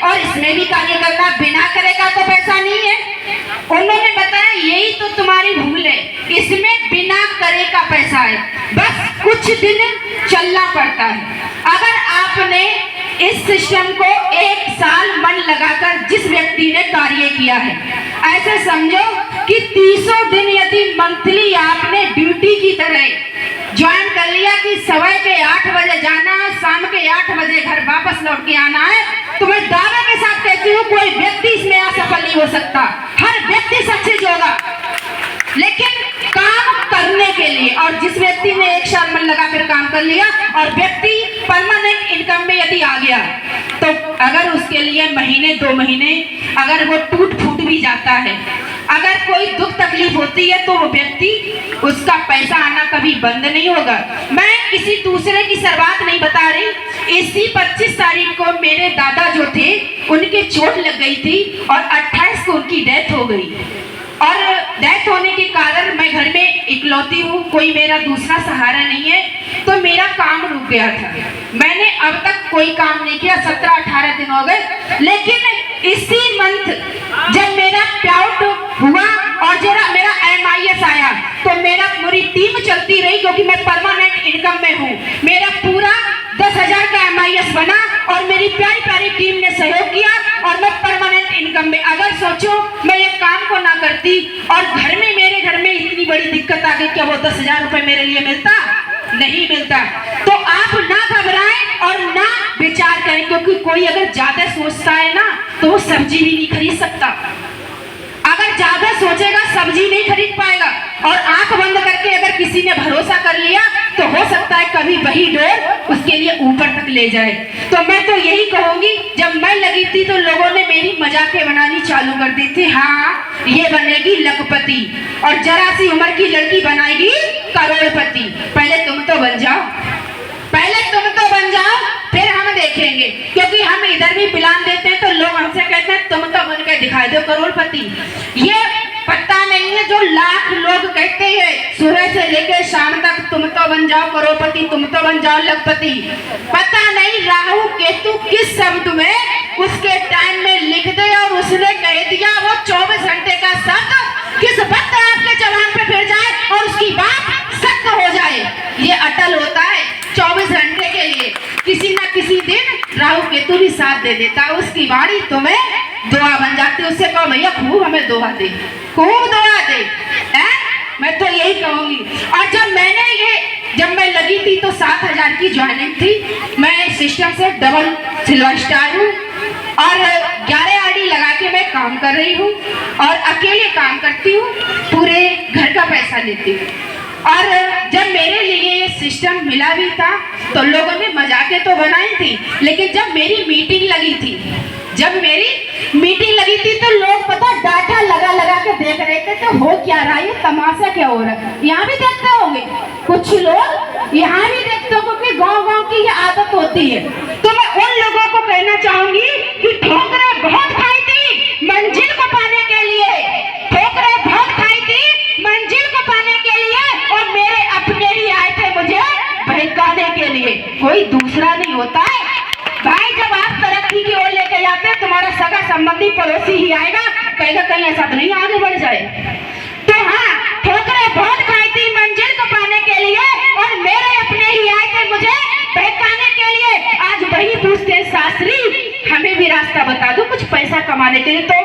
और इसमें भी कार्य करना, बिना करे का तो पैसा नहीं है। उन्होंने बताया यही तो तुम्हारी भूल है, इसमें बिना करे का पैसा है, बस कुछ दिन चलना पड़ता है। अगर आपने इस सिस्टम को 1 साल मन लगाकर जिस व्यक्ति ने कार्य किया है, ऐसे समझो कि 30 दिन यदि मंथली आपने ड्यूटी की तरह ज्वाइन कर लिया कि सुबह के 8 बजे जाना है, शाम के 8 बजे घर वापस लौट के आना है, तो मैं दावे के साथ कहती हूँ कोई व्यक्ति इसमें असफल नहीं हो सकता। हर व्यक्ति सक्सेस होगा, लेकिन काम करने के लिए। और जिस व्यक्ति ने 1 साल मन लगाकर काम कर लिया और व्यक्ति परमानेंट इनकम में यदि आ गया, तो अगर उसके लिए महीने 2 महीने अगर वो टूट फूट भी जाता है, अगर कोई दुख तकलीफ होती है, तो वो व्यक्ति उसका पैसा आना कभी बंद नहीं होगा। मैं किसी दूसरे की सरबात नहीं बता रही। इसी 25 तारीख को मेरे दादा जो थे उनके चोट लग गई थी और 28 को उनकी डेथ हो गई। और डेथ होने के कारण मैं घर में इकलौती हूँ, कोई मेरा दूसरा सहारा नहीं है, तो मेरा काम रुक गया था। मैंने अब तक कोई काम नहीं किया, 17-18 दिन हो गए। लेकिन इसी मंथ जब मेरा प्याउट हुआ और जरा मेरा MIS आया, तो मेरा पूरी टीम चलती रही, क्योंकि मैं परमानेंट इनकम में हूँ। मेरा पूरा 10,000 का MIS बना और मेरी प्यारी प्यारी टीम ने सहयोग किया और मैं परमानेंट इनकम में। अगर सोचो मैं ये काम को ना करती और घर में मेरे घर में इतनी बड़ी दिक्कत आ गई, क्या वो 10,000 रुपए मेरे लिए मिलता? नहीं मिलता। तो आप ना घबराएं और ना विचार करें, क्योंकि कोई अगर ज्यादा सोचता है ना, तो वो सब्जी भी नहीं खरीद सकता। अगर ज्यादा सोचेगा सब्जी नहीं खरीद पाएगा। और आंख बंद करके अगर किसी ने भरोसा कर लिया, तो हो सकता है कभी वही डोर उसके लिए ऊपर तक ले जाए। तो मैं तो यही कहूंगी, जब मैं लगी थी तो लोगों ने मेरी मजाकें बनानी चालू कर दी थी। हाँ, ये बनेगी लखपति और जरा सी उम्र की लड़की बनाएगी करोड़पति। पहले तुम तो बन जाओ, पहले तुम तो बन जाओ, फिर हम देखेंगे। क्योंकि हम इधर भी प्लान देते हैं तो लोग हमसे कहते हैं तुम तो बन के दिखाई दो करोड़पति। ये पता नहीं है जो लाख लोग कहते हैं सुबह से लेकर शाम तक तुम तो बन जाओ करोड़पति, तुम तो बन जाओ लखपति। पता नहीं राहु केतु किस शब्द में उसके टाइम में लिख दे और उसने कह दिया वो 24 घंटे का शब्द किस वक्त आपके जबान पे फिर जाए और उसकी बात सत्य हो जाए। ये अटल होता है 24 घंटे के लिए। किसी न किसी दिन राहु केतु भी साथ दे देता, उसकी वाणी तुम्हें दुआ बन जाती। उससे कहो भैया खूब हमें दुआ दे, खूब दुआ दे। मैं तो यही कहूंगी। और जब मैं लगी थी तो 7,000 की ज्वाइनिंग थी। मैं सिस्टम से डबल सिल्वर स्टार हूँ और 11 आईडी लगा के मैं काम कर रही हूँ और अकेले काम करती हूँ, पूरे घर का पैसा लेती हूँ। और जब मेरे लिए ये सिस्टम मिला भी था तो लोगों ने मजाकें तो बनाई थी, लेकिन जब मेरी मीटिंग लगी थी तो लोग पता डाटा लगा के देख रहे थे तो हो क्या रहा है, ये तमाशा क्या हो रहा है। यहाँ भी देखते होंगे कुछ लोग, यहाँ भी देखते हो, क्योंकि गांव की ये आदत होती है। तो मैं उन लोगों को कहना चाहूंगी कि ठोकरें बहुत खाई थी मंजिल को पाने के लिए, ठोकरें बहुत खाई थी मंजिल को पाने के लिए, और मेरे अपने ही आए थे मुझे बहकाने के लिए, कोई दूसरा नहीं होता है भाई। जब आप तरक्की की ओर लेके जाते हैं, तुम्हारा सगा संबंधी पड़ोसी ही आएगा, कहेगा कहीं ऐसा तो नहीं आगे बढ़ जाए। तो हाँ, ठोकरें बहुत खाई थी मंजिल को पाने के लिए और मेरे अपने ही आए थे मुझे बहकाने के लिए। आज वही पूछते शास्त्री हमें भी रास्ता बता दो कुछ पैसा कमाने के लिए। तो